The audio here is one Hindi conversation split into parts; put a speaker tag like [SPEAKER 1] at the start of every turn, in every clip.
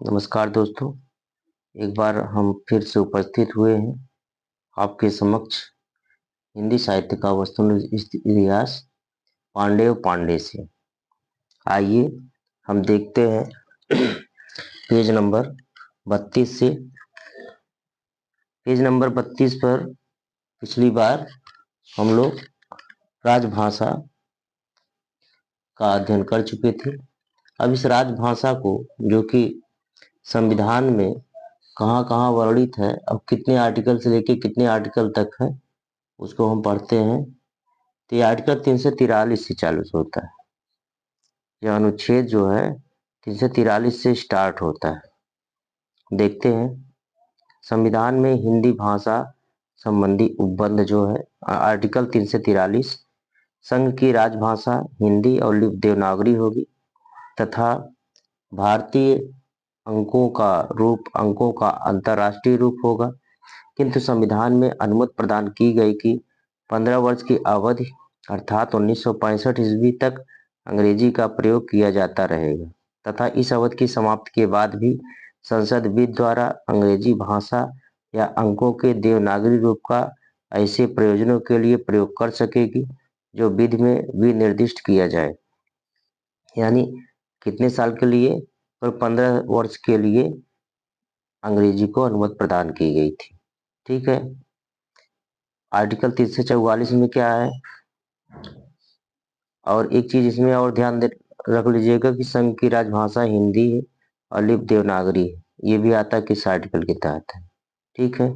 [SPEAKER 1] नमस्कार दोस्तों, एक बार हम फिर से उपस्थित हुए हैं आपके समक्ष हिंदी साहित्य का वस्तुनिष्ठ इतिहास पांडे व पांडे से। आइए हम देखते हैं पेज नंबर 32 से। पेज नंबर 32 पर पिछली बार हम लोग राजभाषा का अध्ययन कर चुके थे। अब इस राजभाषा को, जो कि संविधान में कहाँ कहाँ वर्णित है, अब कितने आर्टिकल से लेके कितने आर्टिकल तक है, उसको हम पढ़ते हैं। तो ये आर्टिकल 343 से चालू होता है। यह अनुच्छेद जो है 343 से स्टार्ट होता है। देखते हैं। संविधान में हिंदी भाषा संबंधी उपबंध जो है आर्टिकल 343, संघ की राजभाषा हिंदी और लिपि देवनागरी होगी तथा भारतीय अंकों का अंतर्राष्ट्रीय रूप होगा। किंतु संविधान में अनुमति प्रदान की गई कि 15 वर्ष की अवधि अर्थात 1965 ईस्वी तक अंग्रेजी का प्रयोग किया जाता रहेगा तथा इस अवधि की समाप्ति के बाद भी संसद विधि द्वारा अंग्रेजी भाषा या अंकों के देवनागरी रूप का ऐसे प्रयोजनों के लिए प्रयोग कर सकेगी जो विधि में विनिर्दिष्ट किया जाए। यानी कितने साल के लिए? और 15 वर्ष के लिए अंग्रेजी को अनुमति प्रदान की गई थी। ठीक है। आर्टिकल 344 में क्या है? और एक चीज इसमें और ध्यान रख लीजिएगा कि संघ की राजभाषा हिंदी है और लिपि देवनागरी है। ये भी आता है किस आर्टिकल के तहत है। ठीक है,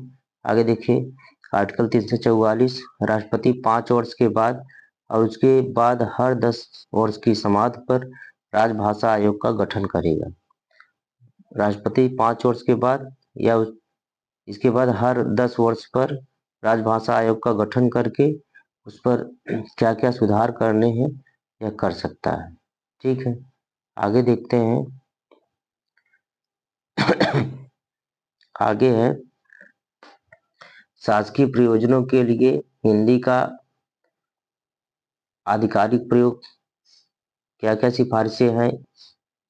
[SPEAKER 1] आगे देखिए। आर्टिकल 344, राष्ट्रपति 5 वर्ष के बाद और उसके बाद हर 10 वर्ष की समाप्ति पर राजभाषा आयोग का गठन करेगा। राष्ट्रपति 5 वर्ष के बाद या इसके बाद हर 10 वर्ष पर राजभाषा आयोग का गठन करके उस पर क्या क्या सुधार करने हैं यह कर सकता है। ठीक है, आगे देखते हैं। आगे है शासकीय प्रयोजनों के लिए हिंदी का आधिकारिक प्रयोग। क्या क्या सिफारिशें हैं?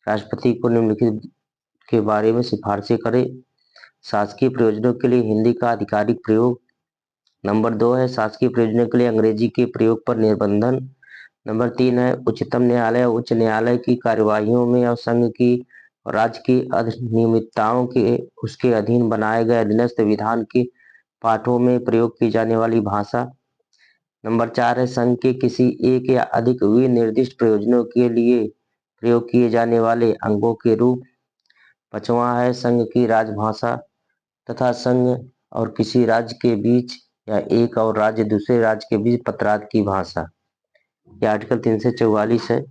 [SPEAKER 1] राष्ट्रपति को निम्नलिखित के बारे में सिफारिशें करें। शासकीय प्रयोजनों के लिए हिंदी का आधिकारिक प्रयोग। नंबर 2 है शासकीय प्रयोजनों के लिए अंग्रेजी के प्रयोग पर निर्बंधन। नंबर 3 है उच्चतम न्यायालय उच्च न्यायालय की कार्यवाहियों में और संघ की और राज्य की अधिनियमितताओं के उसके अधीन बनाए गए अधीनस्थ विधान के पाठों में प्रयोग की जाने वाली भाषा। नंबर 4 है संघ के किसी एक या अधिक विनिर्दिष्ट प्रयोजनों के लिए प्रयोग किए जाने वाले अंगों के रूप। 5वां है संघ की राजभाषा तथा संघ और किसी राज्य के बीच या एक और राज्य दूसरे राज्य के बीच पत्रात की भाषा। यह आर्टिकल 344 है।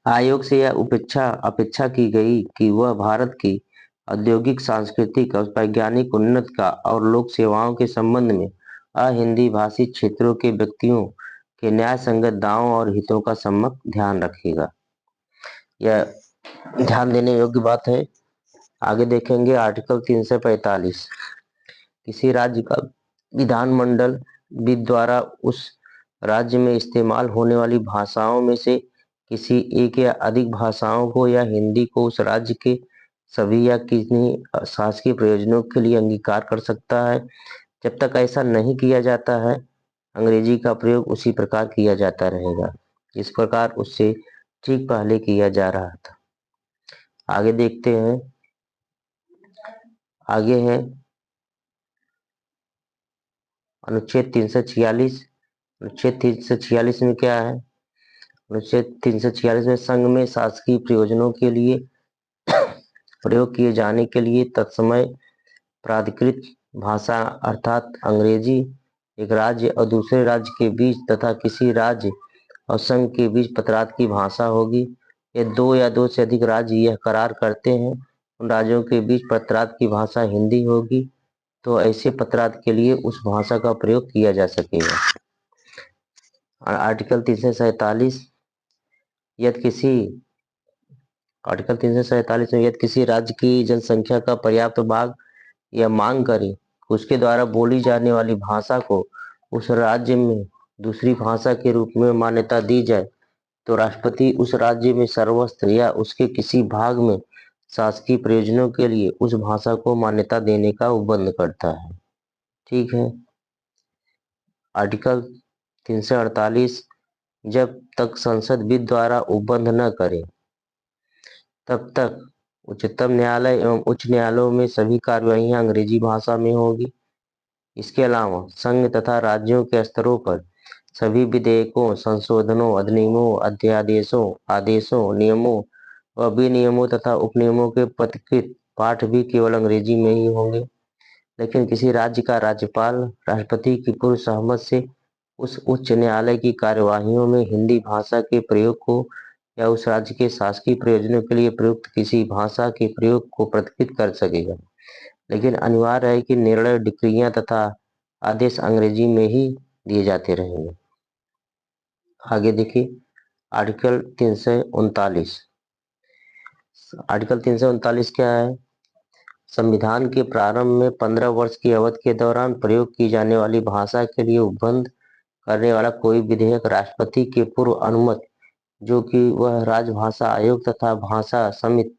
[SPEAKER 1] आयोग से यह अपेक्षा की गई कि वह भारत की औद्योगिक, सांस्कृतिक और वैज्ञानिक उन्नति का और लोक सेवाओं के संबंध में अहिंदी भाषी क्षेत्रों के व्यक्तियों के न्याय संगत दावों और हितों का सम्यक ध्यान रखेगा। यह ध्यान देने योग्य बात है। आगे देखेंगे आर्टिकल 345, किसी राज्य का विधानमंडल विधि द्वारा उस राज्य में इस्तेमाल होने वाली भाषाओं में से किसी एक या अधिक भाषाओं को या हिंदी को उस राज्य के सभी या किन्हीं शासकीय प्रयोजनों के लिए अंगीकार कर सकता है। जब तक ऐसा नहीं किया जाता है अंग्रेजी का प्रयोग उसी प्रकार किया जाता रहेगा इस प्रकार उससे ठीक पहले किया जा रहा था। आगे देखते हैं। आगे है अनुच्छेद 346। अनुच्छेद 346 में क्या है? अनुच्छेद 346 में संघ में शासकीय प्रयोजनों के लिए प्रयोग किए जाने के लिए तत्समय प्राधिकृत भाषा अर्थात अंग्रेजी एक राज्य और दूसरे राज्य के बीच तथा किसी राज्य और संघ के बीच पत्रात की भाषा होगी। ये 2 या 2 से अधिक राज्य यह करार करते हैं उन राज्यों के बीच पत्रात की भाषा हिंदी होगी तो ऐसे पत्रात के लिए उस भाषा का प्रयोग किया जा सकेगा। आर्टिकल 347, यदि किसी आर्टिकल 347 में यदि किसी राज्य की जनसंख्या का पर्याप्त भाग यह मांग करे उसके द्वारा बोली जाने वाली भाषा को उस राज्य में दूसरी भाषा के रूप में मान्यता दी जाए तो राष्ट्रपति उस राज्य में सर्वस्त्र या उसके किसी भाग में शासकीय प्रयोजनों के लिए उस भाषा को मान्यता देने का उपबंध करता है। ठीक है। आर्टिकल 348, जब तक संसद विधि द्वारा उपबंध न करे तब तक उच्चतम न्यायालय एवं उच्च न्यायालयों में सभी कार्यवाहियां अंग्रेजी भाषा में होगी। इसके अलावा संघ तथा राज्यों के स्तरों पर सभी विधेयकों, संशोधनों, अधिनियमों, अध्यादेशों, आदेशों, नियमों व विनियमों तथा उपनियमों के पत्रित पाठ भी केवल अंग्रेजी में ही होंगे। लेकिन किसी राज्य का राज्यपाल राष्ट्रपति की पूर्व सहमत से उस उच्च न्यायालय की कार्यवाहियों में हिंदी भाषा के प्रयोग को या उस राज्य के शासकीय प्रयोजनों के लिए प्रयुक्त किसी भाषा के प्रयोग को प्रतिकृत कर सकेगा। लेकिन अनिवार्य है कि निर्णय, डिक्रियां तथा आदेश अंग्रेजी में ही दिए जाते रहेंगे। आगे देखिए आर्टिकल 339। आर्टिकल 339 क्या है? संविधान के प्रारंभ में 15 वर्ष की अवधि के दौरान प्रयोग की जाने वाली भाषा के लिए उपबंध करने वाला कोई विधेयक राष्ट्रपति के पूर्व अनुमति, जो कि वह राजभाषा आयोग तथा भाषा समिति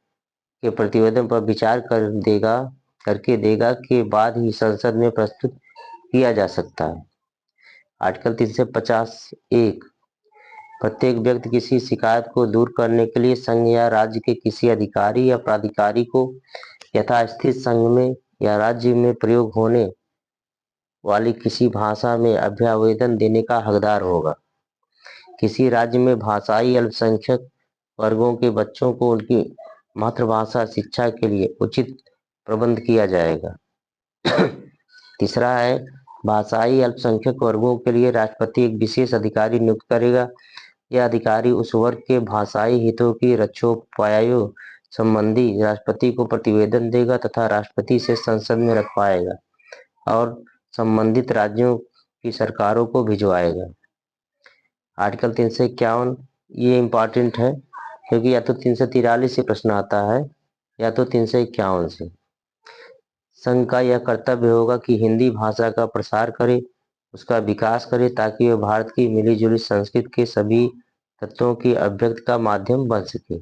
[SPEAKER 1] के प्रतिवेदन पर विचार करके देगा के बाद ही संसद में प्रस्तुत किया जा सकता है। आर्टिकल 350(1) प्रत्येक व्यक्ति किसी शिकायत को दूर करने के लिए संघ या राज्य के किसी अधिकारी या प्राधिकारी को यथास्थित संघ में या राज्य में प्रयोग होने वाली किसी भाषा में अभ्यावेदन देने का हकदार होगा। किसी राज्य में भाषाई अल्पसंख्यक वर्गों के बच्चों को उनकी मातृभाषा शिक्षा के लिए उचित प्रबंध किया जाएगा। तीसरा है, भाषाई अल्पसंख्यक वर्गों के लिए राष्ट्रपति एक विशेष अधिकारी नियुक्त करेगा। यह अधिकारी उस वर्ग के भाषाई हितों की रक्षोपायों संबंधी राष्ट्रपति को प्रतिवेदन देगा तथा राष्ट्रपति से संसद में रखवाएगा और संबंधित राज्यों की सरकारों को भिजवाएगा। आर्टिकल 351, ये इंपॉर्टेंट है क्योंकि या तो 343 से प्रश्न आता है या तो 351 से। संघ का यह कर्तव्य होगा कि हिंदी भाषा का प्रसार करे, उसका विकास करे ताकि वह भारत की मिलीजुली संस्कृति के सभी तत्वों की अभिव्यक्ति का माध्यम बन सके,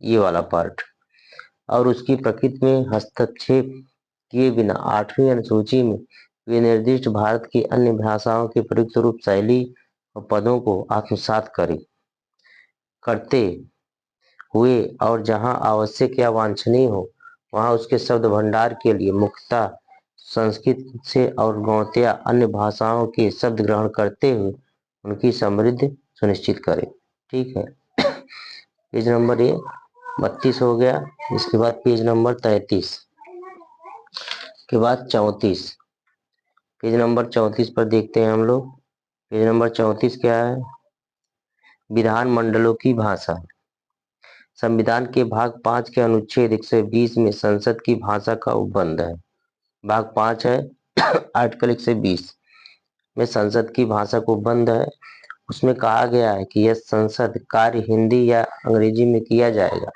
[SPEAKER 1] ये वाला पार्ट। और उसकी प्रकृति में हस्तक्षेप किए बिना 8वीं अनुसूची में विनिर्दिष्ट भारत की अन्य भाषाओं के प्रयुक्त रूप, शैली और पदों को आत्मसात करते हुए और जहां आवश्यक या वांछनीय हो वहां उसके शब्द भंडार के लिए मुख्यतः संस्कृत से और गौत्या अन्य भाषाओं के शब्द ग्रहण करते हुए उनकी समृद्धि सुनिश्चित करे। ठीक है। पेज नंबर ये 32 हो गया। इसके बाद पेज नंबर 33 के बाद 34। पेज नंबर 34 पर देखते हैं हम लोग। पेज नंबर 34 क्या है? विधानमंडलों की भाषा। संविधान के भाग 5 के अनुच्छेद 120 में संसद की भाषा का उपबंध है। भाग 5 है आर्टिकल 120 में संसद की भाषा को उपबंध है। उसमें कहा गया है कि यह संसद कार्य हिंदी या अंग्रेजी में किया जाएगा,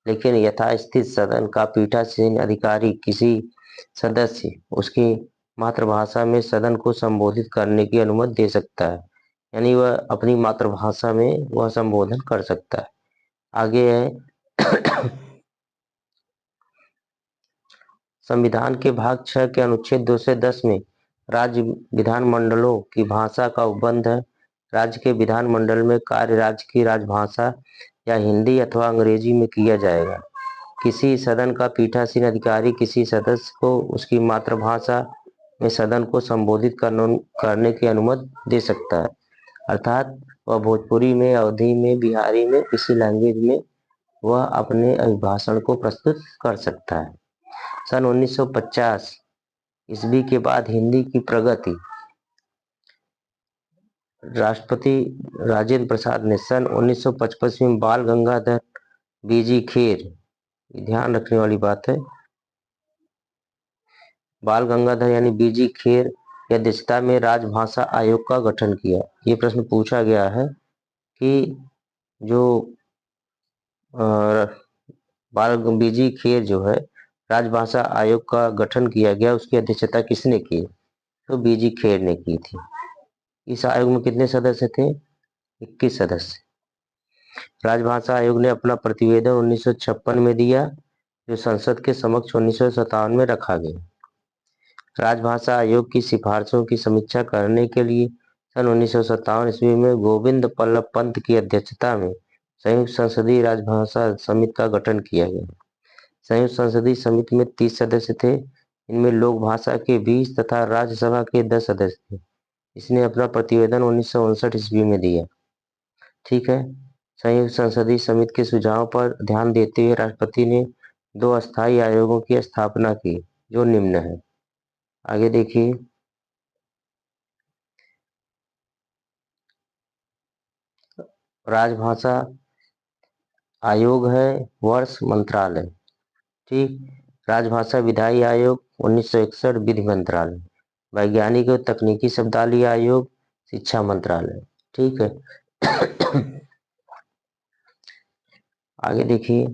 [SPEAKER 1] लेकिन यथास्थित सदन का पीठासीन अधिकारी किसी सदस्य उसकी मातृभाषा में सदन को संबोधित करने की अनुमति दे सकता है, यानी वह अपनी मातृभाषा में वह संबोधन कर सकता है। आगे है संविधान के भाग 6 के अनुच्छेद 2 से 10 में राज्य विधानमंडलों की भाषा का उपबंध है। राज्य के विधानमंडल में कार्य राज्य की राजभाषा या हिंदी अथवा अंग्रेजी में किया जाएगा। किसी सदन का पीठासीन अधिकारी किसी सदस्य को उसकी मातृभाषा में सदन को संबोधित करने की अनुमति दे सकता है, अर्थात वह भोजपुरी में, अवधी में, बिहारी में, किसी लैंग्वेज में वह अपने अभिभाषण को प्रस्तुत कर सकता है। सन 1950 ईस्वी के बाद हिंदी की प्रगति राष्ट्रपति राजेंद्र प्रसाद ने सन 1955 में बाल गंगाधर बीजी खेर, ध्यान रखने वाली बात है, बाल गंगाधर यानी बीजी खेर की अध्यक्षता में राजभाषा आयोग का गठन किया। ये प्रश्न पूछा गया है कि जो बाल बीजी खेर जो है राजभाषा आयोग का गठन किया गया, उसकी अध्यक्षता किसने की? तो बीजी खेर ने की थी। इस आयोग में कितने सदस्य थे? 21 सदस्य। राजभाषा आयोग ने अपना प्रतिवेदन 1956 में दिया जो संसद के समक्ष 1957 में रखा गया। राजभाषा आयोग की सिफारिशों की समीक्षा करने के लिए सन 1957 ईस्वी में गोविंद बल्लभ पंत की अध्यक्षता में संयुक्त संसदीय राजभाषा समिति का गठन किया गया। संयुक्त संसदीय समिति में 30 सदस्य थे। इनमें लोक भाषा के 20 तथा राज्यसभा के 10 सदस्य थे। इसने अपना प्रतिवेदन 1959 ईस्वी में दिया। ठीक है। संयुक्त संसदीय समिति के सुझाव पर ध्यान देते हुए राष्ट्रपति ने 2 अस्थायी आयोगों की स्थापना की, जो निम्न है। आगे देखिए। राजभाषा आयोग है, वर्ष मंत्रालय। ठीक। राजभाषा विधायी आयोग 1961 विधि मंत्रालय। वैज्ञानिक और तकनीकी शब्दावली आयोग शिक्षा मंत्रालय। ठीक है। आगे देखिए।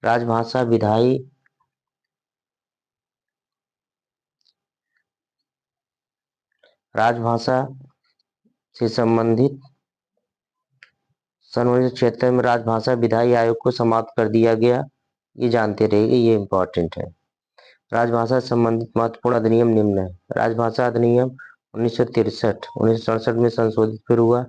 [SPEAKER 1] राजभाषा विधायी राजभाषा से संबंधित सन 1976 में राजभाषा विधायी आयोग को समाप्त कर दिया गया। ये जानते रहिए, ये इंपॉर्टेंट है। राजभाषा से संबंधित महत्वपूर्ण अधिनियम निम्न है। राजभाषा अधिनियम 1967 में संशोधित फिर हुआ।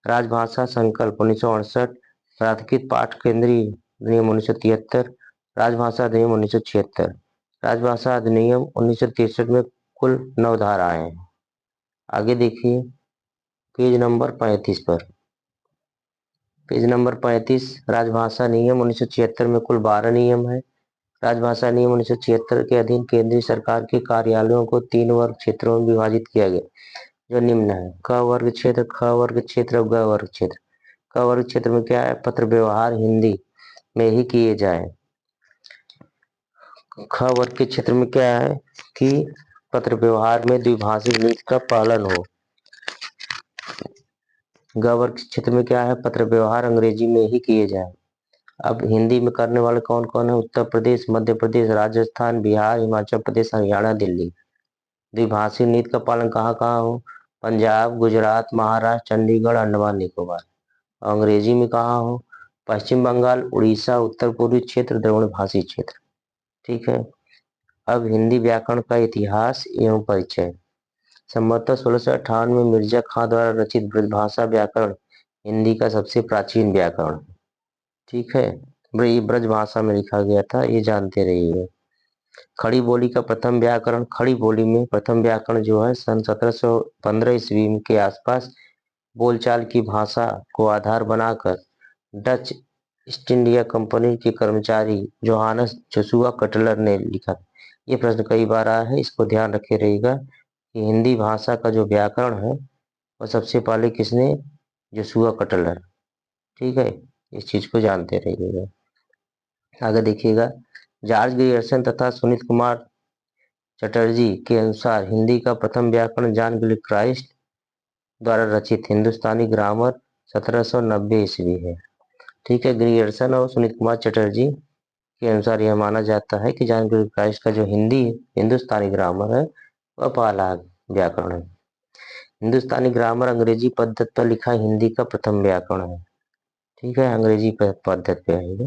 [SPEAKER 1] राजभाषा संकल्प 1968। प्राधिकृत पाठ केंद्रीय अधिनियम 1973। राजभाषा अधिनियम 1976। राजभाषा अधिनियम 1963 में कुल 9 धाराएं हैं। आगे देखिए पेज नंबर 35 पर। पेज नंबर 35 राजभाषा नियम 1976 में कुल 12 नियम है। राजभाषा नियम 1976 के अधीन केंद्रीय सरकार के कार्यालयों को 3 वर्ग क्षेत्रों में विभाजित किया गया, जो निम्न है। क वर्ग क्षेत्र, ख वर्ग क्षेत्र और ग वर्ग क्षेत्र। क वर्ग क्षेत्र में क्या है? पत्र व्यवहार हिंदी में ही किए जाए। ख वर्ग के क्षेत्र में क्या है कि पत्र व्यवहार में द्विभाषिक नीति का पालन हो। ग वर्ग के क्षेत्र में क्या है? पत्र व्यवहार अंग्रेजी में ही किए जाए। अब हिंदी में करने वाले कौन कौन है? उत्तर प्रदेश, मध्य प्रदेश, राजस्थान, बिहार, हिमाचल प्रदेश, हरियाणा, दिल्ली। द्विभाषी नीति का पालन कहाँ कहाँ हो? पंजाब, गुजरात, महाराष्ट्र, चंडीगढ़, अंडमान निकोबार। अंग्रेजी में कहाँ हो? पश्चिम बंगाल, उड़ीसा, उत्तर पूर्वी क्षेत्र, द्रविड़ भाषी क्षेत्र। ठीक है। अब हिंदी व्याकरण का इतिहास एवं परिचय। संभवतः 1658 में मिर्जा खां द्वारा रचित ब्रजभाषा व्याकरण हिंदी का सबसे प्राचीन व्याकरण। ठीक है। ये ब्रजभाषा में लिखा गया था, ये जानते रहिए। खड़ी बोली का प्रथम व्याकरण। खड़ी बोली में प्रथम व्याकरण जो है सन 1715 ईस्वी के आसपास बोलचाल की भाषा को आधार बनाकर डच ईस्ट इंडिया कंपनी के कर्मचारी जोहानस जोशुआ कटलर ने लिखा। ये प्रश्न कई बार आया है, इसको ध्यान रखे रहिएगा कि हिंदी भाषा का जो व्याकरण है वह सबसे पहले किसने? Joshua Cutler. ठीक है, इस चीज को जानते रहिएगा। आगे देखिएगा। जॉर्ज ग्रियर्सन तथा सुनीत कुमार चटर्जी के अनुसार हिंदी का प्रथम व्याकरण जॉन गिलक्राइस्ट द्वारा रचित हिंदुस्तानी ग्रामर 1790 ईस्वी है। ठीक है। ग्रियर्सन और सुनीत कुमार चटर्जी के अनुसार यह माना जाता है कि जॉन गिलक्राइस्ट का जो हिंदुस्तानी ग्रामर है वह पहला व्याकरण है। हिंदुस्तानी ग्रामर अंग्रेजी पद्धति पर लिखा हिंदी का प्रथम व्याकरण है। ठीक है, अंग्रेजी पद्धति पे है।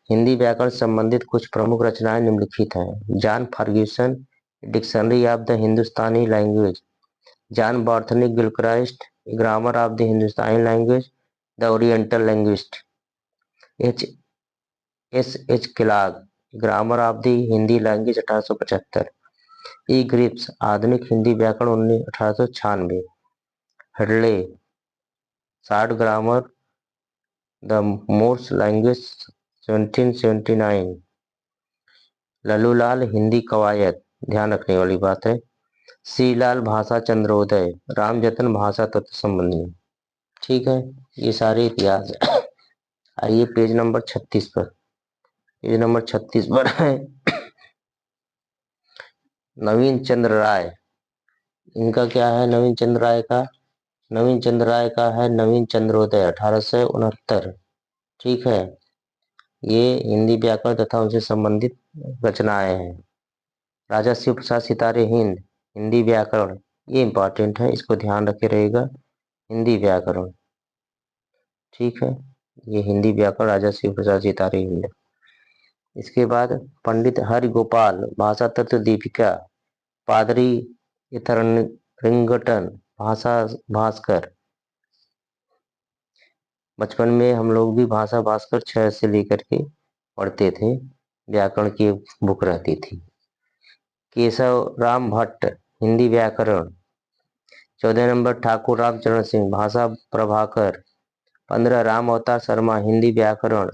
[SPEAKER 1] हिंदी व्याकरण संबंधित कुछ प्रमुख रचनाएं निम्नलिखित हैं। John Ferguson dictionary of the Hindustani language. John Borthwick Gilchrist grammar of the Hindustani language, the oriental linguist. H Clarke grammar of the Hindi language 1875। E Greaves आधुनिक हिंदी व्याकरण 1896। Hadley short grammar the Moors language 1779। Lallulal Hindi कवायद, ध्यान रखने वाली बात है। श्रीलाल भाषा चंद्रोदय, रामजतन भाषा तत्व संबंधी। ठीक है, ये सारे इतिहास है। आइए पेज नंबर 36 पर। पेज नंबर 36 पर है नवीन चंद्र राय। इनका क्या है? नवीन चंद्र राय का है नवीन चंद्रोदय 1869। ठीक है, ये हिंदी व्याकरण तथा उनसे संबंधित रचनाएं हैं। राजा शिव प्रसाद सितारे हिंद हिंदी व्याकरण, ये इंपॉर्टेंट है, इसको ध्यान रखे रहेगा। हिंदी व्याकरण। ठीक है, ये हिंदी व्याकरण राजा शिव प्रसाद सितारे हिंद। इसके बाद पंडित हरि गोपाल, भाषा तत्व दीपिका, पादरी इथररिंगटन, भाषा भास्कर। बचपन में हम लोग भी भाषा भास्कर 6 से लेकर के पढ़ते थे, व्याकरण की बुक रहती थी। केशव राम भट्ट, हिंदी व्याकरण। 14 नंबर ठाकुर रामचरण सिंह, भाषा प्रभाकर। 15 राम अवतार शर्मा, हिंदी व्याकरण।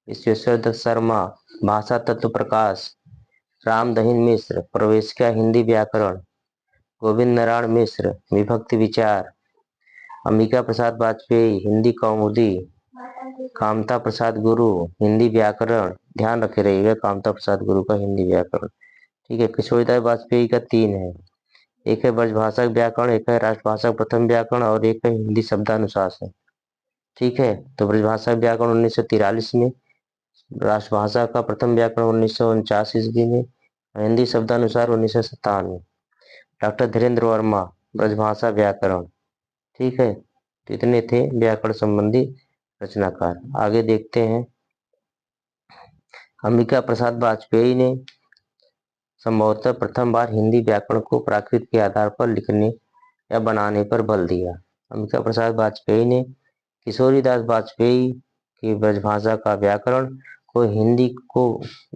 [SPEAKER 1] विश्वेश्वर दत्त शर्मा, भाषा तत्व प्रकाश। राम दहीन मिश्र, प्रवेशिका हिंदी व्याकरण। गोविंद नारायण मिश्र, विभक्ति विचार। अंबिका प्रसाद वाजपेयी, हिंदी कौमुदी। कामता प्रसाद गुरु, हिंदी व्याकरण। ध्यान रखे रहिएगा कामता प्रसाद गुरु का हिंदी व्याकरण। ठीक है। किशोरीदास वाजपेयी का 3 है, एक है ब्रजभाषा व्याकरण, एक है राष्ट्रभाषा प्रथम व्याकरण और एक है हिंदी शब्दानुशासन। ठीक है। तो ब्रजभाषा व्याकरण 1943 में, राष्ट्रभाषा का प्रथम व्याकरण 1949 ईस्वी में, हिंदी शब्दानुसार 1957 में। डॉक्टर धीरेन्द्र वर्मा, ब्रजभाषा व्याकरण। ठीक है। तो इतने थे व्याकरण संबंधी रचनाकार। आगे देखते हैं। अंबिका प्रसाद वाजपेयी ने संभवतः प्रथम बार हिंदी व्याकरण को प्राकृत के आधार पर लिखने या बनाने पर बल दिया। अंबिका प्रसाद वाजपेयी ने किशोरीदास वाजपेयी की ब्रजभाषा का व्याकरण को हिंदी को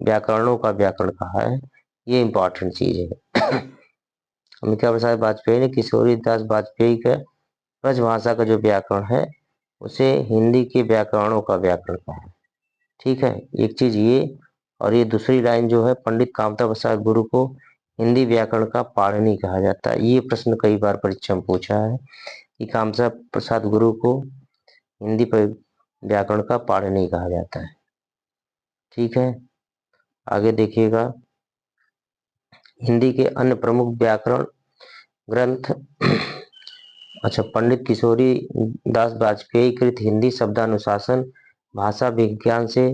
[SPEAKER 1] व्याकरणों का व्याकरण कहा है। ये इंपॉर्टेंट चीज है। अंबिका प्रसाद वाजपेयी ने किशोरीदास वाजपेयी का ब्रजभाषा का जो व्याकरण है उसे हिंदी के व्याकरणों का व्याकरण कहा है। ठीक है। एक चीज ये, और ये दूसरी लाइन जो है, पंडित कामता प्रसाद गुरु को हिंदी व्याकरण का पाणिनि कहा जाता है। ये प्रश्न कई बार परीक्षा में पूछा है कि कामता प्रसाद गुरु को हिंदी पर व्याकरण का पाणिनि कहा जाता है। ठीक है। आगे देखिएगा। हिंदी के अन्य प्रमुख व्याकरण ग्रंथ। अच्छा, पंडित किशोरी दास वाजपेयी कृत हिंदी शब्दानुशासन भाषा विज्ञान से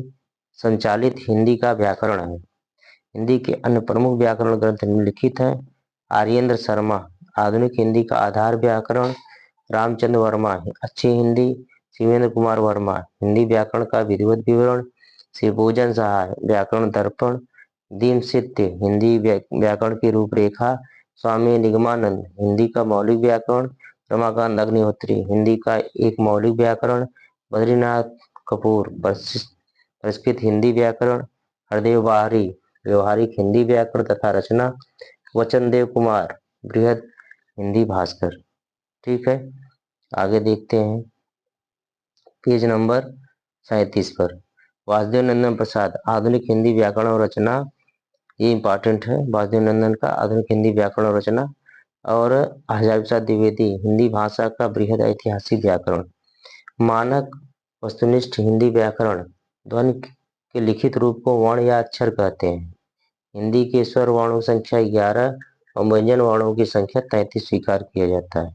[SPEAKER 1] संचालित हिंदी का व्याकरण है। हिंदी के अन्य प्रमुख व्याकरण ग्रंथ निम्नलिखित हैं। आर्येंद्र शर्मा, आधुनिक हिंदी का आधार व्याकरण। रामचंद्र वर्मा, अच्छी हिंदी। शिवेंद्र कुमार वर्मा, हिंदी व्याकरण का विधिवत विवरण। शिवभोजन सहाय, व्याकरण दर्पण। दीनसित्य, हिंदी व्याकरण की रूपरेखा। स्वामी निगमानंद, हिंदी का मौलिक व्याकरण। रमाकांत अग्निहोत्री, हिंदी का एक मौलिक व्याकरण। बद्रीनाथ कपूर, परिष्कृत हिंदी व्याकरण। हरदेव बाहरी, व्यवहारिक हिंदी व्याकरण तथा रचना। वचनदेव कुमार, बृहद हिंदी भास्कर। ठीक है। आगे देखते हैं पेज नंबर 37 पर। वासुदेव नंदन प्रसाद, आधुनिक हिंदी व्याकरण और रचना। ये इंपॉर्टेंट है, वासुदेव नंदन का आधुनिक हिंदी व्याकरण और रचना। और हजारी प्रसाद द्विवेदी, हिंदी भाषा का बृहद ऐतिहासिक व्याकरण। मानक वस्तुनिष्ठ हिंदी व्याकरण, ध्वनि के लिखित रूप को वर्ण या अक्षर कहते हैं। हिंदी के स्वर वर्णों की संख्या 11 और व्यंजन वर्णों की संख्या 33 स्वीकार किया जाता है।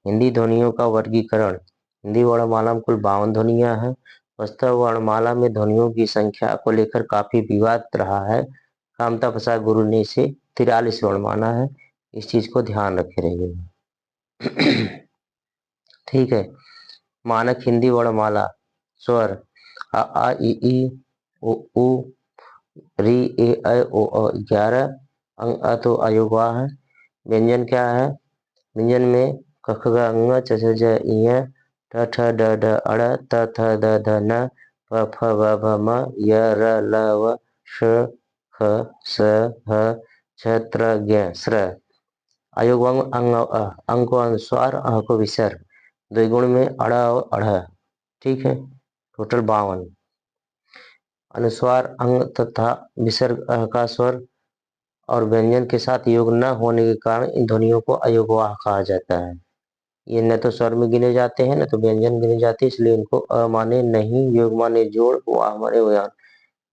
[SPEAKER 1] हिंदी ध्वनियों का वर्गीकरण। हिंदी वर्णमाला में कुल 52 ध्वनियां हैं। वस्तु वर्णमाला में ध्वनियों की संख्या को लेकर काफी विवाद रहा है। कामता प्रसाद गुरु ने इसे 43 वर्ण माना है। इस चीज को ध्यान रखे रहिएगा। ठीक है। मानक हिंदी वर्णमाला स्वर अ आ इ ई उ ऊ री ए ऐ ओ औ 11 अंग अ तो अयोगवाह है। व्यंजन क्या है? व्यंजन में क ख ग अंग च छ ज इ ठ ठ ड ढ अड़ त थ द ध न प फ ब भ म य र ल व श ख स ह छ त्र ज्ञ स्र। अयोगवांग अंग अंग को अनुस्वार, अह को विसर्ग। द्विगुण में अड़ और अढ़। ठीक है। टोटल 52। अनुस्वार अंग तथा विसर्ग अह का स्वर और व्यंजन के साथ योग न होने के कारण इन ध्वनियों को अयोगवाह कहा जाता है। ये न तो स्वर में गिने जाते हैं न तो व्यंजन गिने जाते हैं, इसलिए इनको अ माने नहीं, योग माने जोड़, वाह माने वाहन।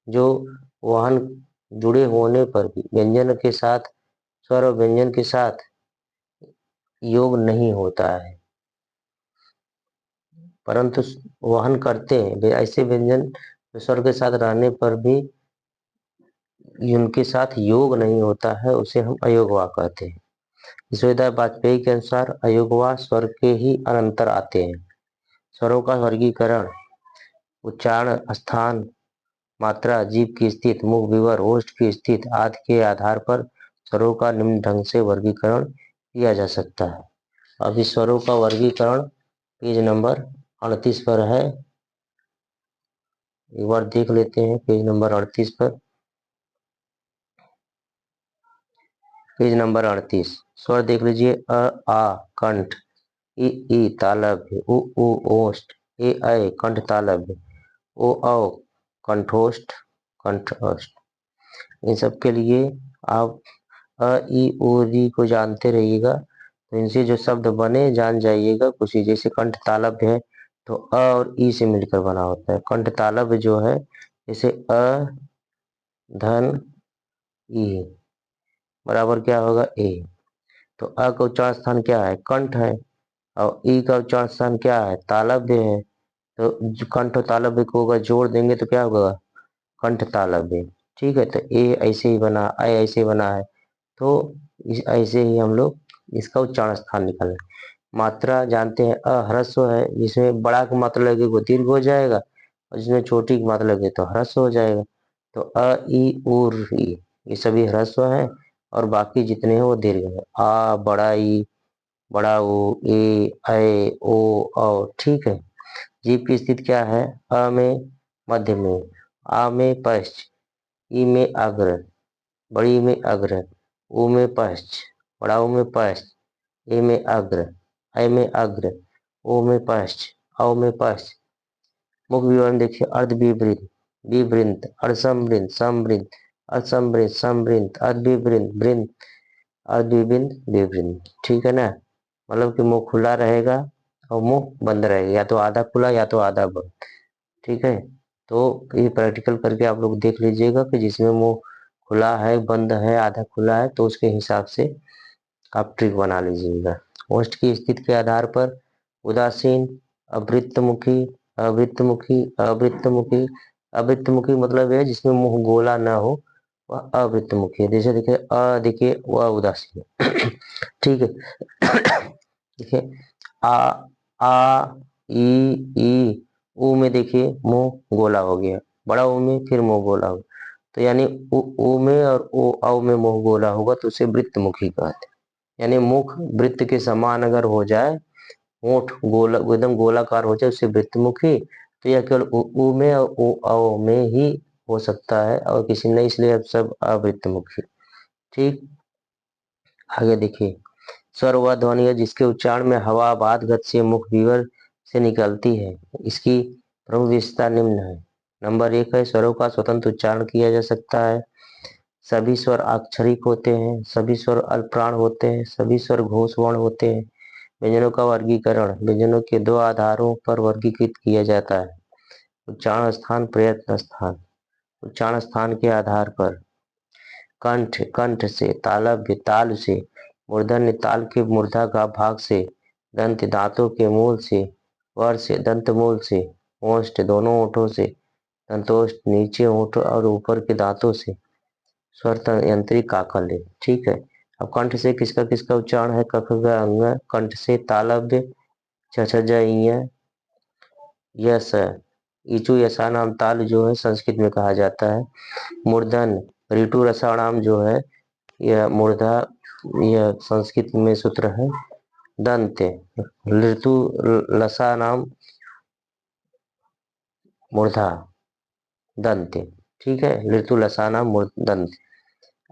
[SPEAKER 1] जो वाहन जुड़े होने पर भी व्यंजन के साथ, स्वर और व्यंजन के साथ योग नहीं होता है, परंतु वहन करते हैं। ऐसे व्यंजन स्वर के साथ रहने पर भी उनके साथ योग नहीं होता है, उसे हम अयोगवाह कहते हैं। किशोरीदास वाजपेयी के अनुसार अयोगवाह स्वर के ही अनंतर आते हैं। स्वरों का वर्गीकरण, उच्चारण स्थान मात्रा, जीभ की स्थिति, मुख विवर, होस्ट की स्थिति आदि के आधार पर स्वरों का निम्न ढंग से वर्गीकरण किया जा सकता है। अब इस स्वरों का वर्गीकरण पेज नंबर 38 पर है। एक बार देख लेते हैं पेज नंबर 38 पर। पेज नंबर 38 स्वर देख लीजिए। अ आ कंठ, इ ई तालव्य, उ ओष्ठ, ए ऐ कंठ तालव्य, ओ औ कंठोष्ठ कंठोष्ठ। इन सब के लिए आप अ ई उ री को जानते रहिएगा, तो इनसे जो शब्द बने जान जाइएगा कुछ ही। जैसे कंठ तालव्य है तो अ और ई से मिलकर बना होता है। कंठ तालव्य जो है जैसे अ धन ई बराबर क्या होगा ए। तो अ का उच्चारण स्थान क्या है? कंठ है। और ई का उच्चारण स्थान क्या है? तालव्य है। तो कंठ और तालव्य को अगर जोड़ देंगे तो क्या होगा? कंठ तालव्य। ठीक है, तो ए ऐसे ही बना, ऐ ऐसे ही बना है, तो ऐसे ही हम लोग इसका उच्चारण स्थान निकालें। मात्रा जानते हैं, ह्रस्व है, जिसमें बड़ा की मात्रा लगे वो दीर्घ हो जाएगा, और जिसमें छोटी की मात्रा लगे तो ह्रस्व हो जाएगा। तो अ ई उ ई ये सभी ह्रस्व है, और बाकी जितने हैं वो दीर्घ है। आ बड़ा ई, बड़ा ओ, ए ऐ ओ औ। ठीक है। जीभ की स्थिति क्या है? अ में मध्य में, आ में पश्च, ई में अग्र, बड़ी में अग्र, ऊ में पश्च, बड़ा ऊ में पश्च, ए में अग्र, ऐ में अग्र, ओ में पश्च, औ में पश्च। मुख विवरण देखिए। अर्ध विवृत, विवृंत, अर्धसमवृंत, समवृंत, अर्धसमवृंत, समवृंत, अर्धविवृंत, वृंत, अर्धविवृंत, विवृंत। ठीक है ना? मतलब कि मुंह खुला रहेगा और मुंह बंद रहेगा, या तो आधा खुला या तो आधा बंद। ठीक है, तो ये प्रैक्टिकल करके आप लोग देख लीजिएगा कि जिसमें मुंह खुला है, बंद है, आधा खुला है, तो उसके हिसाब से आप ट्रिक बना लीजिएगा। ओष्ठ की स्थिति के आधार पर उदासीन, अवृत्तमुखी, अवृत्तमुखी, अवृत्तमुखी। अवृत्तमुखी मतलब है जिसमें मुंह गोला ना हो, वह अवृत्तमुखी है। जैसे देखिए अ, देखिए वह उदासीन। ठीक है। देखिए आ आ ई ई ऊ में देखिए मुंह गोला हो गया, बड़ा ऊ में फिर मुंह गोला हो, तो यानी ऊ में और ओ औ में मुंह गोला होगा तो उसे वृत्तमुखी कहते हैं। यानी मुख वृत्त के समान अगर हो जाए, होंठ गोला एकदम गोलाकार हो जाए, उससे वृत्तमुखी। तो यह केवल ऊ में और ओ औ में ही हो सकता है, और किसी नहीं, इसलिए अब सब अवृत्तमुखी। ठीक, आगे देखिए। स्वर वह ध्वनि है जिसके उच्चारण में हवा बाद गति से मुख विवर से निकलती है। इसकी प्रमुख विशेषता निम्न है। नंबर 1 है, स्वरों का स्वतंत्र उच्चारण किया जा सकता है। सभी स्वर अक्षरिक होते हैं, सभी स्वर अल्पप्राण होते हैं, सभी स्वर घोषवर्ण होते हैं। व्यंजनों का वर्गीकरण व्यंजनों के दो आधारों पर वर्गीकृत किया जाता है। उच्चारण स्थान, प्रयत्न स्थान। उच्चारण स्थान के आधार पर कंठ, कंठ से, तालव्य, ताल से, मूर्धन्य ताल के मूर्धा का भाग से, दंत दांतों के मूल से, वर से, दंत मूल से, ओष्ठ दोनों ओठों से, दंतोष्ठ नीचे ओठ और ऊपर के दांतों से, स्वर यंत्रिक काकल्य। ठीक है। अब कंठ से किसका किसका उच्चारण है? क ख ग अंग। कंठ से तालव्य, छ छ ज ञ, यस, इचु यशानाम ताल जो है संस्कृत में कहा जाता है। मूर्धन ऋतु रसाणाम जो है यह मूर्धा, यह संस्कृत में सूत्र है। दंत ऋतु लसा नाम मूर्धा दंत। ठीक है, ऋतु लसा नाम दंत।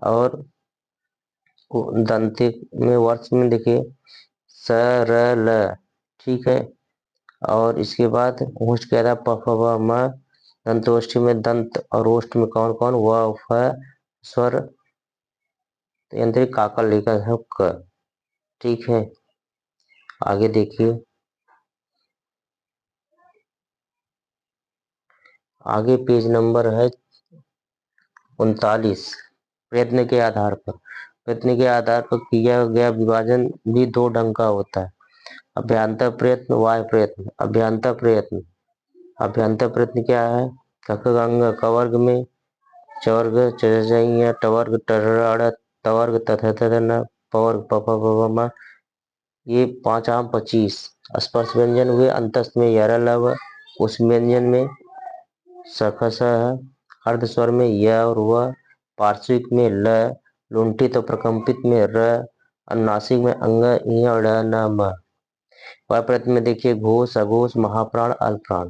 [SPEAKER 1] और दंत में वर्ष में देखिए सरल। ठीक है। और इसके बाद ओष्ठ कह रहा प फ ब म, दंतोष्ठी में दंत, और ओष्ठ में कौन कौन? व फ स्वर यंत्रिक काकल लिखा है क। ठीक है, आगे देखिए। आगे पेज नंबर है 39। प्रयत्न के आधार पर, प्रयत्न के आधार पर किया गया विभाजन भी दो ढंग का होता है। अभ्यंतर प्रयत्न, बाह्य प्रयत्न। अभ्यंतर प्रयत्न, अभ्यंतर प्रयत्न क्या है? कखगंग कवर्ग में, चवर्ग चजय, टवर्ग टरड़, तवर्ग तथन, पवर्ग प ये 5 आम 25 स्पर्श व्यंजन हुए। अंतस्थ में यर लव, उस व्यंजन में सखस, अर्धस्वर में य और व, पार्श्विक में ल, लुंठित और प्रकंपित में र, अनुनासिक में अंग, इ और ड, न, म। प्रत्यय में देखिए घोष, अघोष, महाप्राण, अल्पप्राण।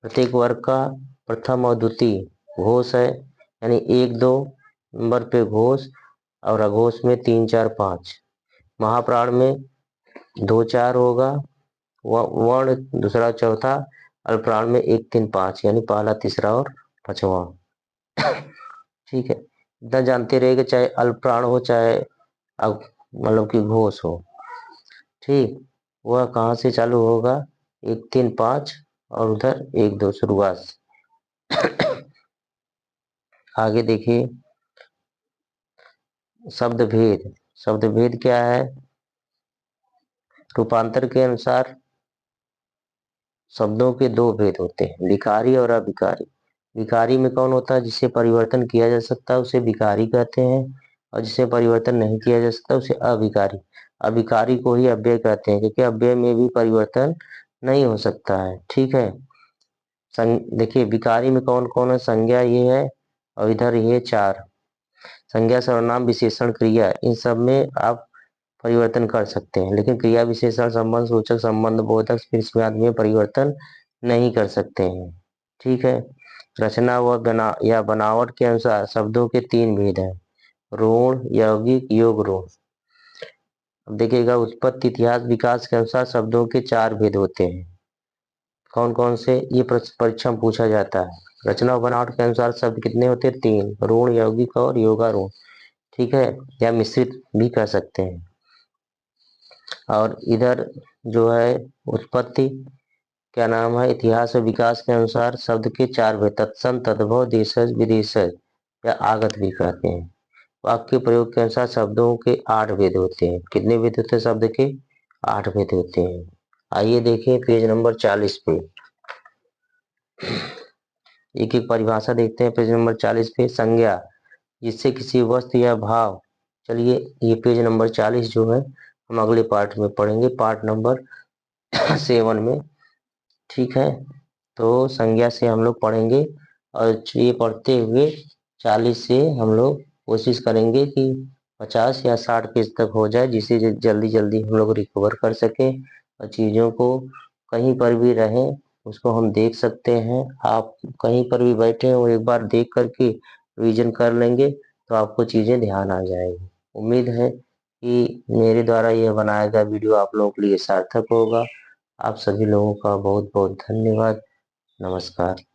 [SPEAKER 1] प्रत्येक वर्ग का प्रथम और द्वितीय घोष है, यानी 1-2 नंबर पे घोष, और अघोष में 3-4-5। महाप्राण में 2-4 होगा वर्ण, दूसरा चौथा। अल्पप्राण में 1-3-5, यानी पहला, तीसरा और पांचवा। ठीक है, इतना जानते रहेगा, चाहे अल्पप्राण हो चाहे मतलब कि घोष हो। ठीक, वह कहाँ से चालू होगा? 1-3-5 और उधर 1-2 शुरुआत। आगे देखिए शब्द भेद। शब्द भेद क्या है? रूपांतर के अनुसार शब्दों के 2 भेद होते हैं, विकारी और अविकारी। विकारी में कौन होता है? जिसे परिवर्तन किया जा सकता है उसे विकारी कहते हैं, और जिसे परिवर्तन नहीं किया जा सकता उसे अविकारी। अविकारी को ही अव्यय कहते हैं, क्योंकि अव्यय में भी परिवर्तन नहीं हो सकता है। ठीक है, देखिए विकारी में कौन कौन है? संज्ञा ये है, और इधर ये 4। संज्ञा, सर्वनाम, विशेषण, क्रिया, इन सब में आप परिवर्तन कर सकते हैं, लेकिन क्रिया, विशेषण, संबंध सूचक, संबंध बोधक, स्पृश्यादि में परिवर्तन नहीं कर सकते हैं। ठीक है, रचना व या बनावट के अनुसार शब्दों के 3 भेद हैं, ऋण, यौगिक, योग ऋण। अब देखिएगा उत्पत्ति, इतिहास, विकास के अनुसार शब्दों के 4 भेद होते हैं। कौन कौन से? ये परीक्षा में पूछा जाता है। रचना व बनावट के अनुसार शब्द कितने होते हैं? 3, ऋण, यौगिक और योगारूढ़। ठीक है, या मिश्रित भी कर सकते हैं। और इधर जो है उत्पत्ति, क्या नाम है? इतिहास और विकास के अनुसार शब्द के 4 भेद, तत्सम, तद्भव, देशज, विदेशज या आगत भी कहते हैं। वाक्य प्रयोग के अनुसार शब्दों के 8 भेद होते हैं। कितने भेद होते हैं शब्द के? 8 भेद होते हैं। आइए देखें पेज नंबर 40 पे, एक एक परिभाषा देखते हैं। पेज नंबर 40 पे संज्ञा, जिससे किसी वस्तु या भाव। चलिए ये पेज नंबर 40 जो है हम अगले पार्ट में पढ़ेंगे, पार्ट नंबर 7 में। ठीक है, तो संज्ञा से हम लोग पढ़ेंगे, और ये पढ़ते हुए 40 से हम लोग कोशिश करेंगे कि 50 या 60 पेज तक हो जाए, जिसे जल्दी जल्दी हम लोग रिकवर कर सकें, और चीज़ों को कहीं पर भी रहें उसको हम देख सकते हैं। आप कहीं पर भी बैठे हो, एक बार देख करके रिवीजन कर लेंगे तो आपको चीज़ें ध्यान आ जाएगी। उम्मीद है कि मेरे द्वारा यह बनाया गया वीडियो आप लोगों के लिए सार्थक होगा। आप सभी लोगों का बहुत बहुत धन्यवाद। नमस्कार।